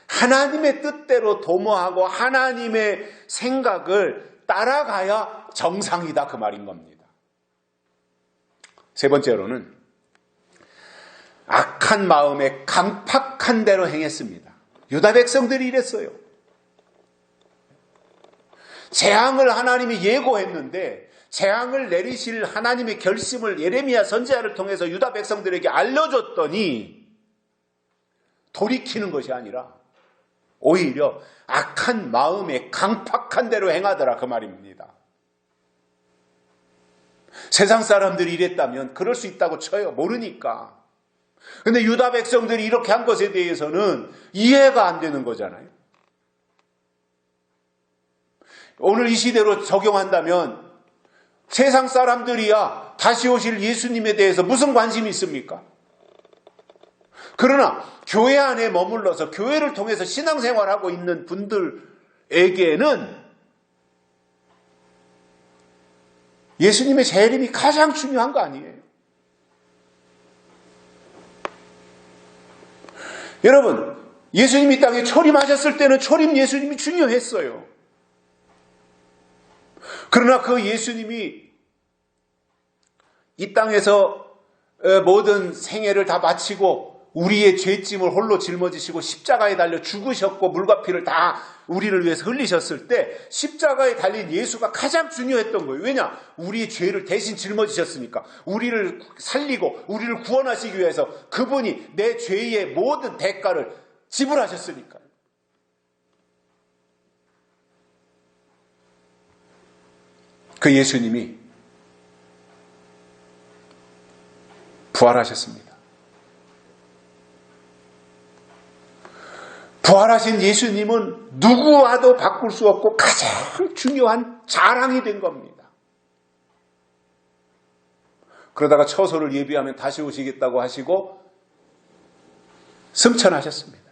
하나님의 뜻대로 도모하고 하나님의 생각을 따라가야 정상이다 그 말인 겁니다. 세 번째로는 악한 마음에 강팍한 대로 행했습니다. 유다 백성들이 이랬어요. 재앙을 하나님이 예고했는데 재앙을 내리실 하나님의 결심을 예레미야 선지자를 통해서 유다 백성들에게 알려줬더니 돌이키는 것이 아니라 오히려 악한 마음에 강팍한 대로 행하더라 그 말입니다. 세상 사람들이 이랬다면 그럴 수 있다고 쳐요. 모르니까. 근데 유다 백성들이 이렇게 한 것에 대해서는 이해가 안 되는 거잖아요. 오늘 이 시대로 적용한다면 세상 사람들이야 다시 오실 예수님에 대해서 무슨 관심이 있습니까? 그러나 교회 안에 머물러서 교회를 통해서 신앙생활하고 있는 분들에게는 예수님의 재림이 가장 중요한 거 아니에요? 여러분, 예수님이 땅에 초림하셨을 때는 초림 예수님이 중요했어요. 그러나 그 예수님이 이 땅에서 모든 생애를 다 마치고 우리의 죄짐을 홀로 짊어지시고 십자가에 달려 죽으셨고 물과 피를 다 우리를 위해서 흘리셨을 때 십자가에 달린 예수가 가장 중요했던 거예요. 왜냐? 우리의 죄를 대신 짊어지셨으니까. 우리를 살리고 우리를 구원하시기 위해서 그분이 내 죄의 모든 대가를 지불하셨으니까요. 그 예수님이 부활하셨습니다. 부활하신 예수님은 누구와도 바꿀 수 없고 가장 중요한 자랑이 된 겁니다. 그러다가 처소를 예비하면 다시 오시겠다고 하시고 승천하셨습니다.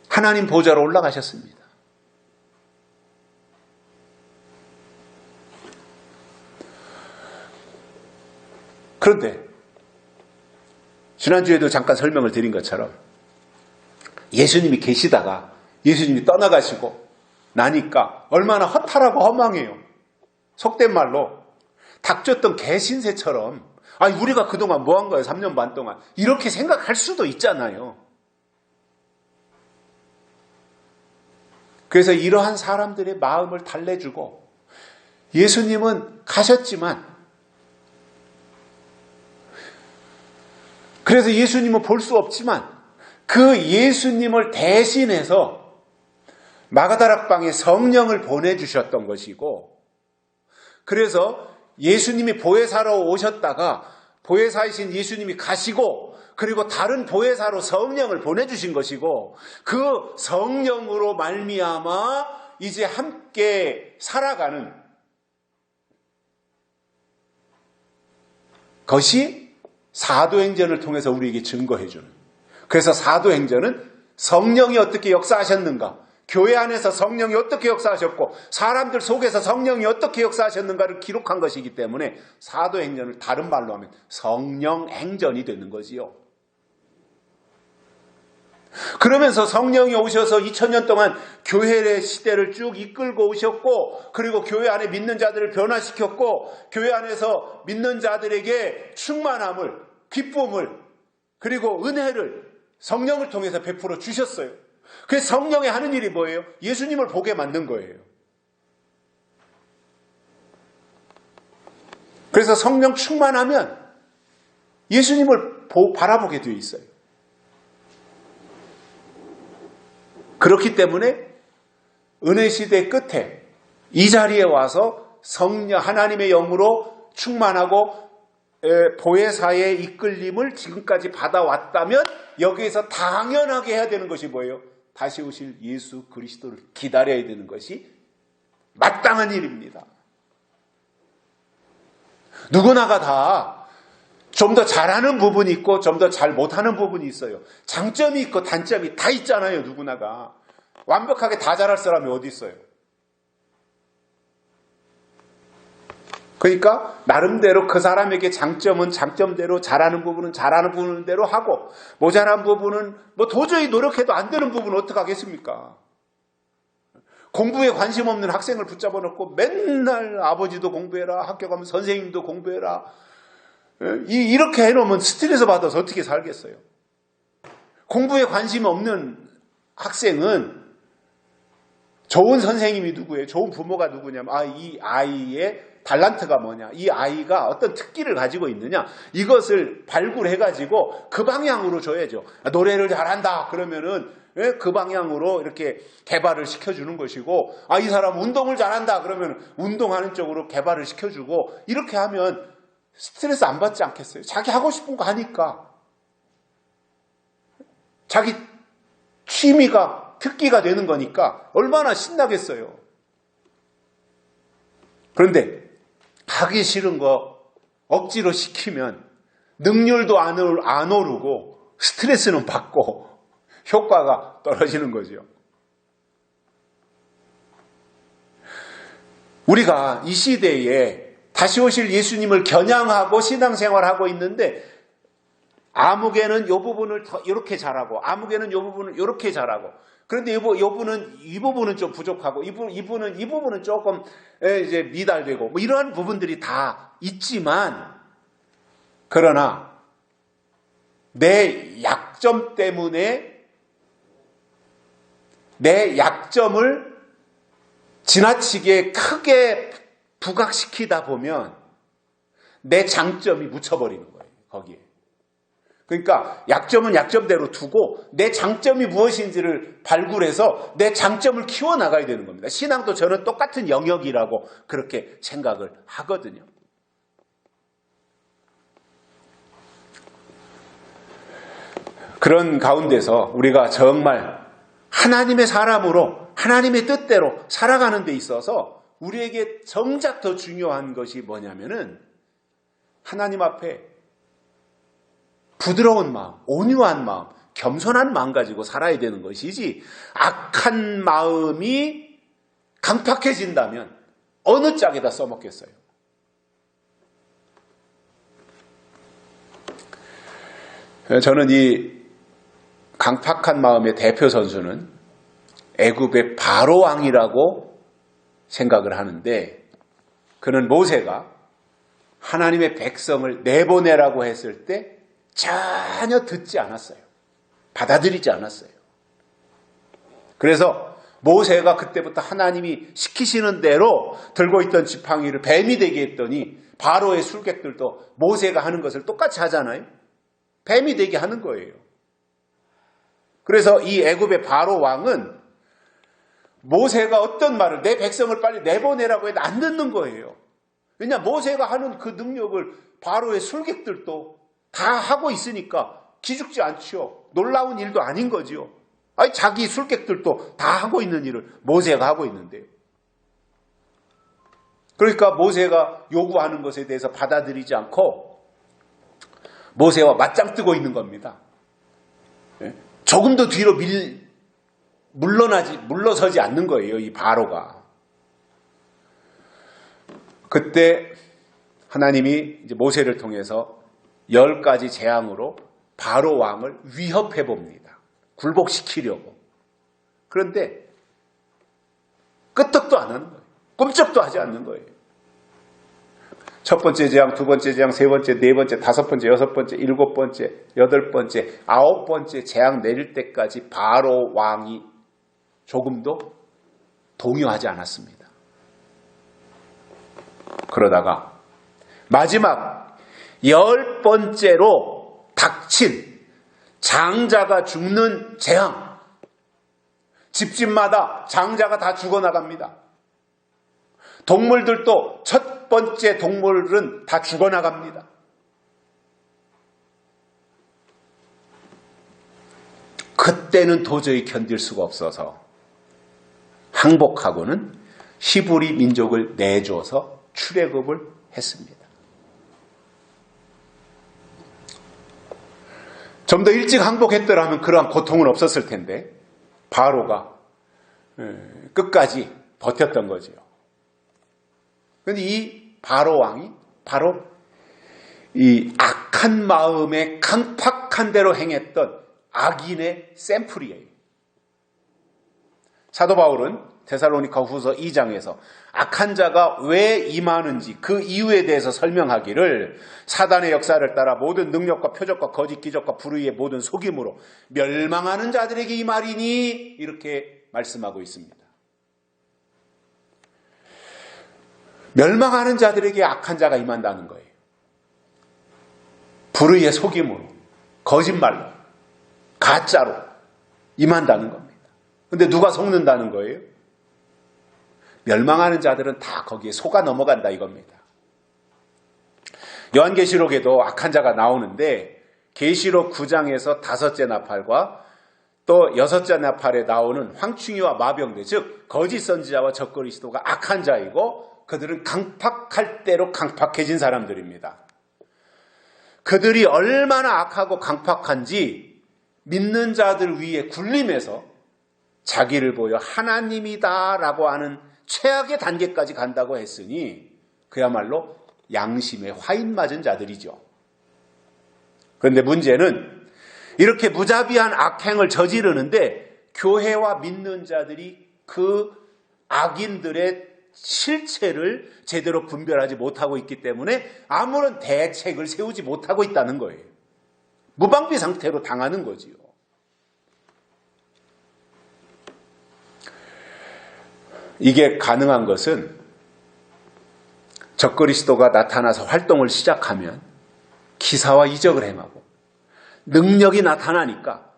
하나님 보좌로 올라가셨습니다. 그런데 지난주에도 잠깐 설명을 드린 것처럼 예수님이 계시다가 예수님이 떠나가시고 나니까 얼마나 허탈하고 허망해요. 속된 말로 닥쳤던 개신세처럼 아니 우리가 그동안 뭐 한 거예요? 3년 반 동안. 이렇게 생각할 수도 있잖아요. 그래서 이러한 사람들의 마음을 달래주고 예수님은 가셨지만 그래서 예수님은 볼 수 없지만 그 예수님을 대신해서 마가다락방에 성령을 보내주셨던 것이고 그래서 예수님이 보혜사로 오셨다가 보혜사이신 예수님이 가시고 그리고 다른 보혜사로 성령을 보내주신 것이고 그 성령으로 말미암아 이제 함께 살아가는 것이 사도행전을 통해서 우리에게 증거해주는 그래서 사도행전은 성령이 어떻게 역사하셨는가 교회 안에서 성령이 어떻게 역사하셨고 사람들 속에서 성령이 어떻게 역사하셨는가를 기록한 것이기 때문에 사도행전을 다른 말로 하면 성령행전이 되는 거지요. 그러면서 성령이 오셔서 2000년 동안 교회의 시대를 쭉 이끌고 오셨고 그리고 교회 안에 믿는 자들을 변화시켰고 교회 안에서 믿는 자들에게 충만함을 기쁨을 그리고 은혜를 성령을 통해서 베풀어 주셨어요. 그래서 성령이 하는 일이 뭐예요? 예수님을 보게 만든 거예요. 그래서 성령 충만하면 예수님을 바라보게 되어 있어요. 그렇기 때문에 은혜 시대 끝에 이 자리에 와서 성령 하나님의 영으로 충만하고 보혜사의 이끌림을 지금까지 받아왔다면 여기에서 당연하게 해야 되는 것이 뭐예요? 다시 오실 예수 그리스도를 기다려야 되는 것이 마땅한 일입니다. 누구나가 다 좀 더 잘하는 부분이 있고 좀 더 잘 못하는 부분이 있어요. 장점이 있고 단점이 다 있잖아요. 누구나가. 완벽하게 다 잘할 사람이 어디 있어요? 그러니까 나름대로 그 사람에게 장점은 장점대로, 잘하는 부분은 잘하는 부분대로 하고 모자란 부분은 뭐 도저히 노력해도 안 되는 부분은 어떻게 하겠습니까? 공부에 관심 없는 학생을 붙잡아 놓고 맨날 아버지도 공부해라, 학교 가면 선생님도 공부해라, 이렇게 해놓으면 스트레스 받아서 어떻게 살겠어요? 공부에 관심이 없는 학생은 좋은 선생님이 누구예요? 좋은 부모가 누구냐면 이 아이의 달란트가 뭐냐? 이 아이가 어떤 특기를 가지고 있느냐? 이것을 발굴해가지고 그 방향으로 줘야죠. 노래를 잘한다 그러면은 그 방향으로 이렇게 개발을 시켜주는 것이고, 이 사람 운동을 잘한다 그러면 운동하는 쪽으로 개발을 시켜주고, 이렇게 하면 스트레스 안 받지 않겠어요? 자기 하고 싶은 거 하니까. 자기 취미가 특기가 되는 거니까 얼마나 신나겠어요. 그런데 하기 싫은 거 억지로 시키면 능률도 안 오르고 스트레스는 받고 효과가 떨어지는 거죠. 우리가 이 시대에 다시 오실 예수님을 겨냥하고 신앙생활하고 있는데, 아무개는 이 부분을 이렇게 잘하고 아무개는 이 부분을 이렇게 잘하고, 그런데 이 부분은 좀 부족하고 이 부분은 조금 이제 미달되고 뭐 이러한 부분들이 다 있지만, 그러나 내 약점 때문에 내 약점을 지나치게 크게 부각시키다 보면 내 장점이 묻혀버리는 거예요. 거기에. 그러니까 약점은 약점대로 두고 내 장점이 무엇인지를 발굴해서 내 장점을 키워나가야 되는 겁니다. 신앙도 저는 똑같은 영역이라고 그렇게 생각을 하거든요. 그런 가운데서 우리가 정말 하나님의 사람으로 하나님의 뜻대로 살아가는 데 있어서 우리에게 정작 더 중요한 것이 뭐냐면은 하나님 앞에 부드러운 마음, 온유한 마음, 겸손한 마음 가지고 살아야 되는 것이지, 악한 마음이 강팍해진다면 어느 짝에다 써먹겠어요? 저는 이 강팍한 마음의 대표 선수는 애굽의 바로 왕이라고 생각을 하는데, 그는 모세가 하나님의 백성을 내보내라고 했을 때 전혀 듣지 않았어요. 받아들이지 않았어요. 그래서 모세가 그때부터 하나님이 시키시는 대로 들고 있던 지팡이를 뱀이 되게 했더니 바로의 술객들도 모세가 하는 것을 똑같이 하잖아요. 뱀이 되게 하는 거예요. 그래서 이 애굽의 바로 왕은 모세가 어떤 말을, 내 백성을 빨리 내보내라고 해도 안 듣는 거예요. 왜냐, 모세가 하는 그 능력을 바로의 술객들도 다 하고 있으니까 기죽지 않죠. 놀라운 일도 아닌 거죠. 자기 술객들도 다 하고 있는 일을 모세가 하고 있는데, 그러니까 모세가 요구하는 것에 대해서 받아들이지 않고 모세와 맞짱 뜨고 있는 겁니다. 조금도 뒤로 물러서지 않는 거예요, 이 바로가. 그때 하나님이 이제 모세를 통해서 10가지 재앙으로 바로 왕을 위협해 봅니다. 굴복시키려고. 그런데 끄떡도 안 하는 거예요. 꼼짝도 하지 않는 거예요. 첫 번째 재앙, 두 번째 재앙, 세 번째, 네 번째, 다섯 번째, 여섯 번째, 일곱 번째, 여덟 번째, 아홉 번째 재앙 내릴 때까지 바로 왕이 조금도 동요하지 않았습니다. 그러다가 마지막 열 번째로 닥친 장자가 죽는 재앙, 집집마다 장자가 다 죽어나갑니다. 동물들도 첫 번째 동물은 다 죽어나갑니다. 그때는 도저히 견딜 수가 없어서 항복하고는 히브리 민족을 내줘서 출애굽을 했습니다. 좀 더 일찍 항복했더라면 그러한 고통은 없었을 텐데 바로가 끝까지 버텼던 거지요. 그런데 이 바로 왕이 바로 이 악한 마음에 강팍한 대로 행했던 악인의 샘플이에요. 사도 바울은 데살로니가 후서 2장에서 악한 자가 왜 임하는지 그 이유에 대해서 설명하기를 사단의 역사를 따라 모든 능력과 표적과 거짓 기적과 불의의 모든 속임으로 멸망하는 자들에게 임하리니 이렇게 말씀하고 있습니다. 멸망하는 자들에게 악한 자가 임한다는 거예요. 불의의 속임으로, 거짓말로, 가짜로 임한다는 겁니다. 근데 누가 속는다는 거예요? 멸망하는 자들은 다 거기에 속아 넘어간다 이겁니다. 요한계시록에도 악한 자가 나오는데 계시록 9장에서 다섯째 나팔과 또 여섯째 나팔에 나오는 황충이와 마병대, 즉 거짓 선지자와 적그리스도가 악한 자이고 그들은 강팍할 대로 강팍해진 사람들입니다. 그들이 얼마나 악하고 강팍한지 믿는 자들 위에 군림해서 자기를 보여 하나님이다라고 하는 최악의 단계까지 간다고 했으니 그야말로 양심에 화인 맞은 자들이죠. 그런데 문제는 이렇게 무자비한 악행을 저지르는데 교회와 믿는 자들이 그 악인들의 실체를 제대로 분별하지 못하고 있기 때문에 아무런 대책을 세우지 못하고 있다는 거예요. 무방비 상태로 당하는 거지요. 이게 가능한 것은 적그리스도가 나타나서 활동을 시작하면 기사와 이적을 행하고 능력이 나타나니까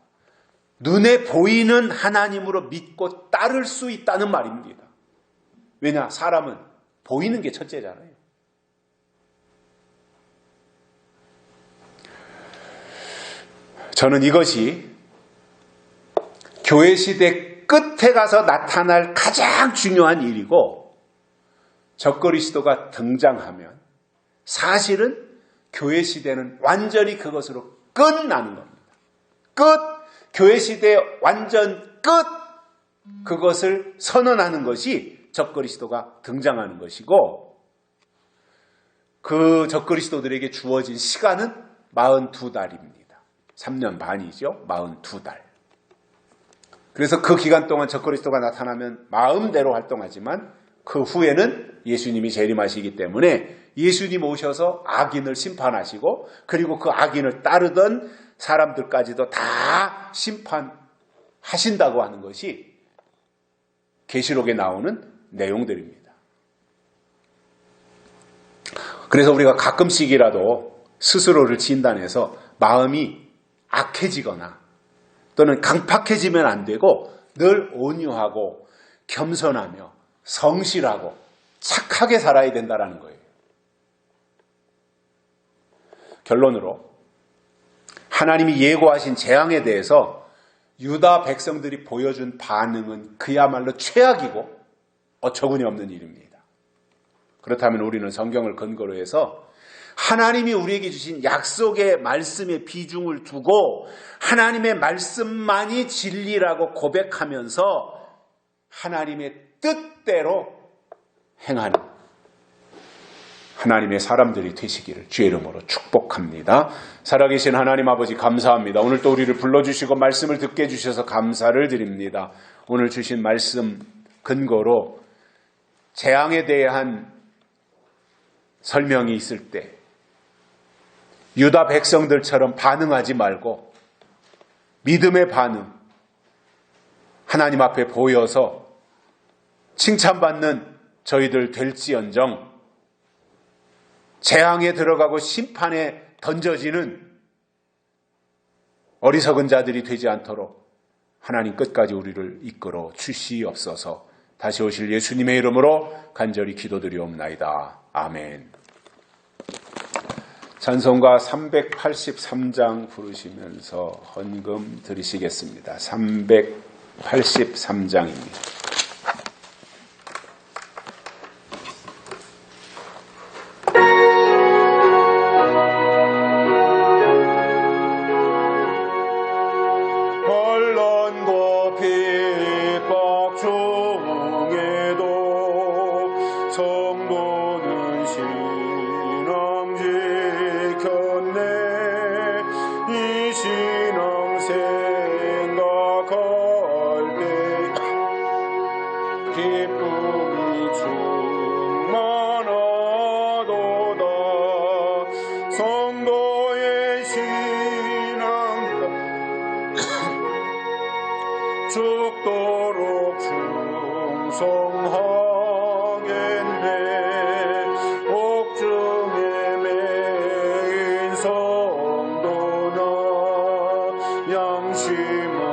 눈에 보이는 하나님으로 믿고 따를 수 있다는 말입니다. 왜냐? 사람은 보이는 게 첫째잖아요. 저는 이것이 교회 시대 끝에 가서 나타날 가장 중요한 일이고 적그리스도가 등장하면 사실은 교회 시대는 완전히 그것으로 끝나는 겁니다. 끝! 교회 시대의 완전 끝! 그것을 선언하는 것이 적그리스도가 등장하는 것이고 그 적그리스도들에게 주어진 시간은 42달입니다. 3년 반이죠. 42달. 그래서 그 기간 동안 적그리스도가 나타나면 마음대로 활동하지만 그 후에는 예수님이 재림하시기 때문에 예수님 오셔서 악인을 심판하시고 그리고 그 악인을 따르던 사람들까지도 다 심판하신다고 하는 것이 계시록에 나오는 내용들입니다. 그래서 우리가 가끔씩이라도 스스로를 진단해서 마음이 악해지거나 또는 강팍해지면 안 되고 늘 온유하고 겸손하며 성실하고 착하게 살아야 된다는 거예요. 결론으로 하나님이 예고하신 재앙에 대해서 유다 백성들이 보여준 반응은 그야말로 최악이고 어처구니 없는 일입니다. 그렇다면 우리는 성경을 근거로 해서 하나님이 우리에게 주신 약속의 말씀에 비중을 두고 하나님의 말씀만이 진리라고 고백하면서 하나님의 뜻대로 행하는 하나님의 사람들이 되시기를 주의 이름으로 축복합니다. 살아계신 하나님 아버지 감사합니다. 오늘 또 우리를 불러주시고 말씀을 듣게 해주셔서 감사를 드립니다. 오늘 주신 말씀 근거로 재앙에 대한 설명이 있을 때 유다 백성들처럼 반응하지 말고 믿음의 반응, 하나님 앞에 보여서 칭찬받는 저희들 될지언정 재앙에 들어가고 심판에 던져지는 어리석은 자들이 되지 않도록 하나님 끝까지 우리를 이끌어 주시옵소서. 다시 오실 예수님의 이름으로 간절히 기도드리옵나이다. 아멘. 찬송가 383장 부르시면서 헌금 드리시겠습니다. 383장입니다. 죽도록 충성하겠네. 옥중에 매인 성도나 양심을